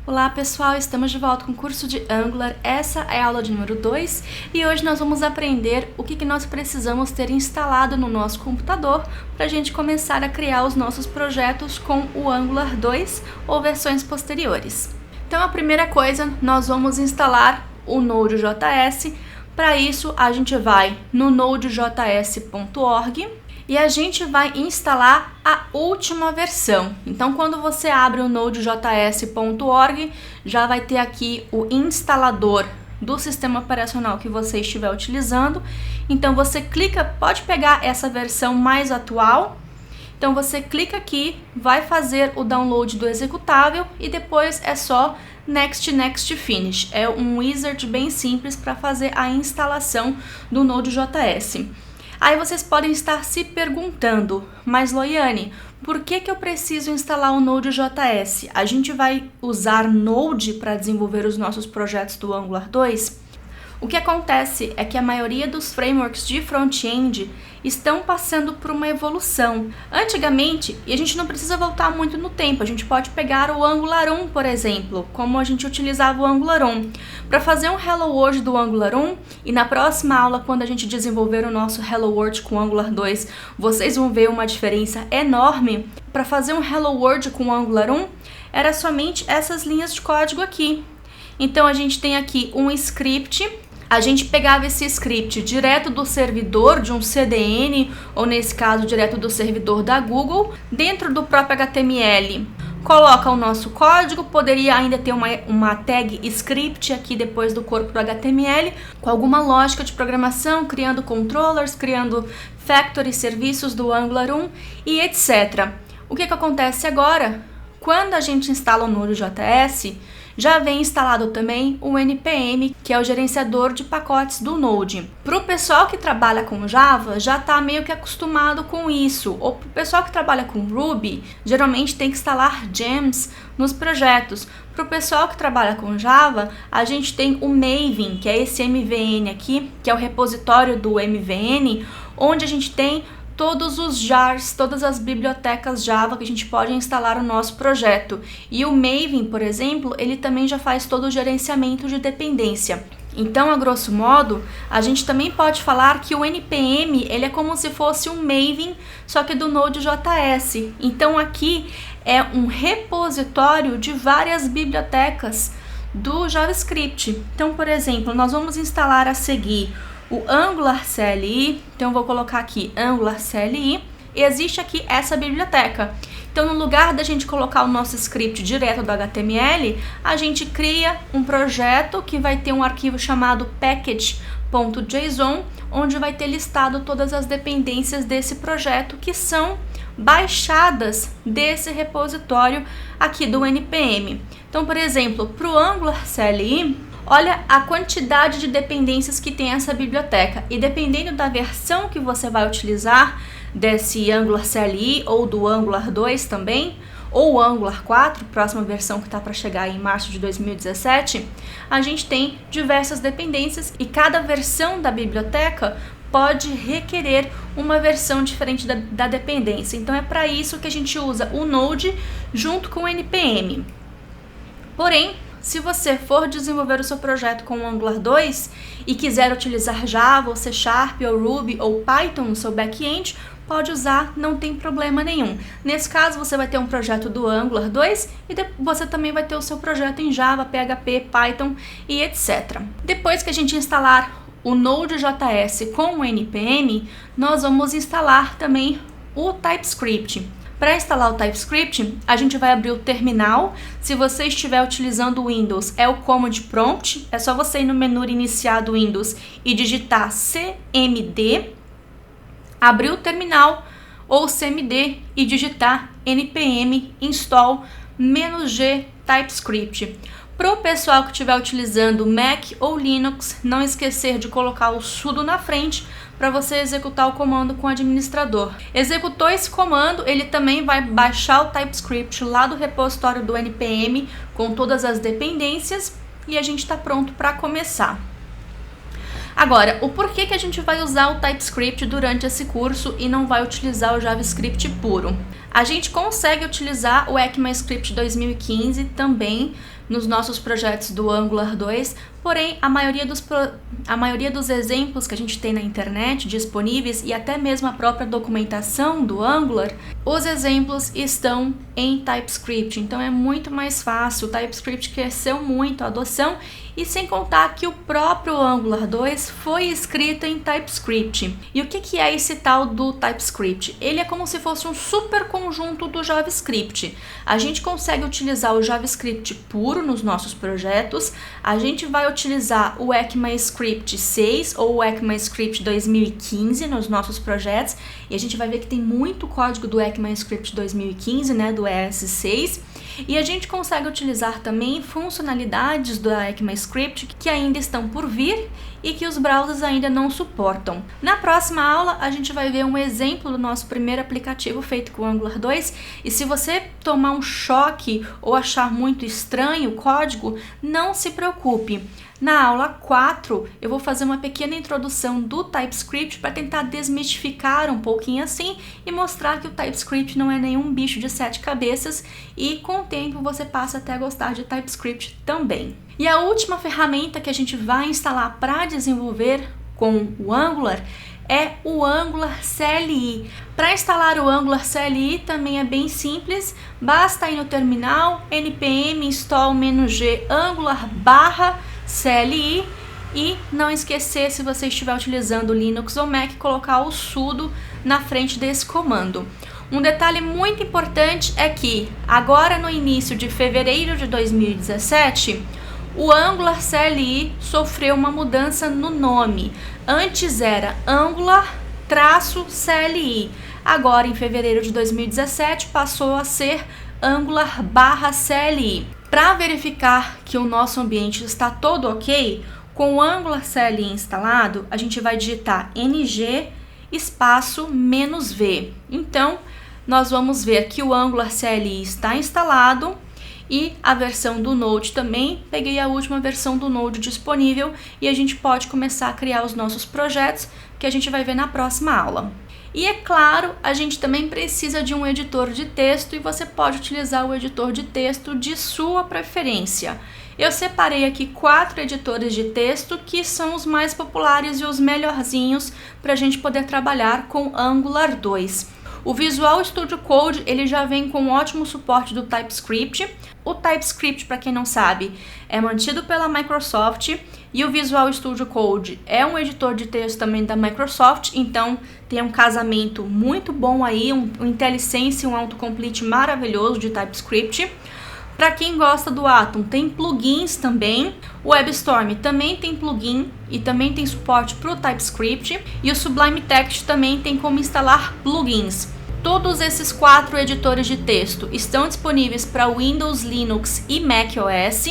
Olá pessoal, estamos de volta com o curso de Angular. Essa é a aula de número 2 e hoje nós vamos aprender o que nós precisamos ter instalado no nosso computador para a gente começar a criar os nossos projetos com o Angular 2 ou versões posteriores. Então a primeira coisa, nós vamos instalar o Node.js. Para isso a gente vai no nodejs.org e a gente vai instalar a última versão. Então, quando você abre o nodejs.org, já vai ter aqui o instalador do sistema operacional que você estiver utilizando. Então, você clica, pode pegar essa versão mais atual. Então, você clica aqui, vai fazer o download do executável e depois é só Next, Next, Finish. É um wizard bem simples para fazer a instalação do Node.js. Aí vocês podem estar se perguntando, mas Loiane, por que eu preciso instalar o Node.js? A gente vai usar Node para desenvolver os nossos projetos do Angular 2? O que acontece é que a maioria dos frameworks de front-end estão passando por uma evolução. Antigamente, e a gente não precisa voltar muito no tempo, a gente pode pegar o Angular 1, por exemplo, como a gente utilizava o Angular 1. Para fazer um Hello World do Angular 1, e na próxima aula, quando a gente desenvolver o nosso Hello World com o Angular 2, vocês vão ver uma diferença enorme. Para fazer um Hello World com o Angular 1, era somente essas linhas de código aqui. Então, a gente tem aqui um script. A gente pegava esse script direto do servidor de um CDN, ou nesse caso, direto do servidor da Google, dentro do próprio HTML. Coloca o nosso código, poderia ainda ter uma tag script aqui depois do corpo do HTML, com alguma lógica de programação, criando controllers, criando factory, serviços do Angular 1 e etc. O que acontece agora? Quando a gente instala o Node.js, já vem instalado também o NPM, que é o gerenciador de pacotes do Node. Para o pessoal que trabalha com Java, já está meio que acostumado com isso. Ou para o pessoal que trabalha com Ruby, geralmente tem que instalar gems nos projetos. Para o pessoal que trabalha com Java, a gente tem o Maven, que é esse MVN aqui, que é o repositório do MVN, onde a gente tem todos os jars, todas as bibliotecas Java que a gente pode instalar no nosso projeto. E o Maven, por exemplo, ele também já faz todo o gerenciamento de dependência. Então, a grosso modo, a gente também pode falar que o NPM, ele é como se fosse um Maven, só que do Node.js. Então, aqui é um repositório de várias bibliotecas do JavaScript. Então, por exemplo, nós vamos instalar a seguir o Angular CLI, então eu vou colocar aqui Angular CLI, e existe aqui essa biblioteca. Então, no lugar da gente colocar o nosso script direto do HTML, a gente cria um projeto que vai ter um arquivo chamado package.json, onde vai ter listado todas as dependências desse projeto que são baixadas desse repositório aqui do NPM. Então, por exemplo, para o Angular CLI, olha a quantidade de dependências que tem essa biblioteca, e dependendo da versão que você vai utilizar desse Angular CLI ou do Angular 2 também, ou o Angular 4, próxima versão que está para chegar em março de 2017, a gente tem diversas dependências e cada versão da biblioteca pode requerer uma versão diferente da dependência. Então é para isso que a gente usa o Node junto com o NPM. Porém, se você for desenvolver o seu projeto com o Angular 2 e quiser utilizar Java, ou C# ou Ruby ou Python no seu back-end, pode usar, não tem problema nenhum. Nesse caso, você vai ter um projeto do Angular 2 e você também vai ter o seu projeto em Java, PHP, Python e etc. Depois que a gente instalar o Node.js com o NPM, nós vamos instalar também o TypeScript. Para instalar o TypeScript, a gente vai abrir o terminal. Se você estiver utilizando o Windows, é o Command Prompt. É só você ir no menu iniciar do Windows e digitar cmd, abrir o terminal, ou cmd e digitar npm install -g TypeScript. Para o pessoal que estiver utilizando Mac ou Linux, não esquecer de colocar o sudo na frente para você executar o comando com o administrador. Executou esse comando, ele também vai baixar o TypeScript lá do repositório do NPM com todas as dependências e a gente está pronto para começar. Agora, o porquê que a gente vai usar o TypeScript durante esse curso e não vai utilizar o JavaScript puro? A gente consegue utilizar o ECMAScript 2015 também nos nossos projetos do Angular 2, porém a maioria dos exemplos que a gente tem na internet disponíveis e até mesmo a própria documentação do Angular, os exemplos estão em TypeScript, então é muito mais fácil. O TypeScript cresceu muito a adoção e sem contar que o próprio Angular 2 foi escrito em TypeScript. E o que é esse tal do TypeScript? Ele é como se fosse um super conjunto do JavaScript. A gente consegue utilizar o JavaScript puro nos nossos projetos, a gente vai utilizar o ECMAScript 6 ou o ECMAScript 2015 nos nossos projetos, e a gente vai ver que tem muito código do ECMAScript 2015, né, do ES6, e a gente consegue utilizar também funcionalidades do ECMAScript que ainda estão por vir e que os browsers ainda não suportam. Na próxima aula, a gente vai ver um exemplo do nosso primeiro aplicativo feito com o Angular 2, e se você tomar um choque ou achar muito estranho o código, não se preocupe. Na aula 4, eu vou fazer uma pequena introdução do TypeScript para tentar desmistificar um pouquinho assim e mostrar que o TypeScript não é nenhum bicho de 7 cabeças e com o tempo você passa até a gostar de TypeScript também. E a última ferramenta que a gente vai instalar para desenvolver com o Angular é o Angular CLI. Para instalar o Angular CLI também é bem simples, basta ir no terminal, npm install-g angular/CLI e não esquecer, se você estiver utilizando Linux ou Mac, colocar o sudo na frente desse comando. Um detalhe muito importante é que agora no início de fevereiro de 2017, o Angular CLI sofreu uma mudança no nome. Antes era Angular-CLI. Agora, em fevereiro de 2017, passou a ser Angular/CLI. Para verificar que o nosso ambiente está todo ok, com o Angular CLI instalado, a gente vai digitar ng espaço -v. Então, nós vamos ver que o Angular CLI está instalado e a versão do Node também. Peguei a última versão do Node disponível e a gente pode começar a criar os nossos projetos, que a gente vai ver na próxima aula. E é claro, a gente também precisa de um editor de texto e você pode utilizar o editor de texto de sua preferência. Eu separei aqui 4 editores de texto que são os mais populares e os melhorzinhos para a gente poder trabalhar com Angular 2. O Visual Studio Code ele já vem com ótimo suporte do TypeScript. O TypeScript, para quem não sabe, é mantido pela Microsoft e o Visual Studio Code é um editor de texto também da Microsoft, então tem um casamento muito bom aí, um IntelliSense e um autocomplete maravilhoso de TypeScript. Para quem gosta do Atom, tem plugins também. O WebStorm também tem plugin e também tem suporte para o TypeScript. E o Sublime Text também tem como instalar plugins. Todos esses 4 editores de texto estão disponíveis para Windows, Linux e macOS.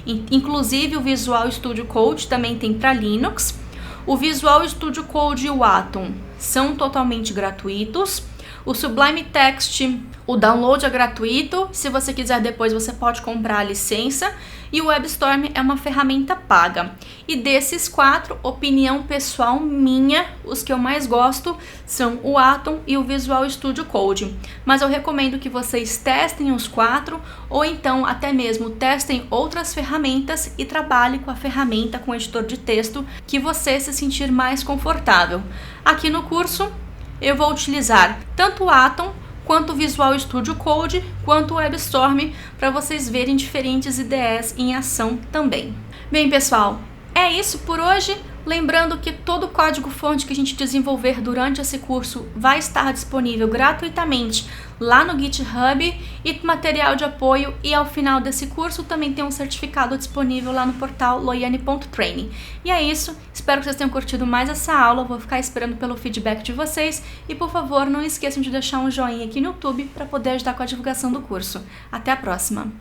Inclusive o Visual Studio Code também tem para Linux. O Visual Studio Code e o Atom são totalmente gratuitos. O Sublime Text, o download é gratuito, se você quiser depois você pode comprar a licença, e o WebStorm é uma ferramenta paga. E desses 4, opinião pessoal minha, os que eu mais gosto são o Atom e o Visual Studio Code. Mas eu recomendo que vocês testem os 4, ou então até mesmo testem outras ferramentas e trabalhem com a ferramenta, com o editor de texto, que você se sentir mais confortável. Aqui no curso, eu vou utilizar tanto o Atom, quanto o Visual Studio Code, quanto o WebStorm, para vocês verem diferentes IDEs em ação também. Bem, pessoal, é isso por hoje. Lembrando que todo o código-fonte que a gente desenvolver durante esse curso vai estar disponível gratuitamente lá no GitHub e material de apoio, e ao final desse curso também tem um certificado disponível lá no portal loiane.training. E é isso, espero que vocês tenham curtido mais essa aula, vou ficar esperando pelo feedback de vocês e por favor não esqueçam de deixar um joinha aqui no YouTube para poder ajudar com a divulgação do curso. Até a próxima!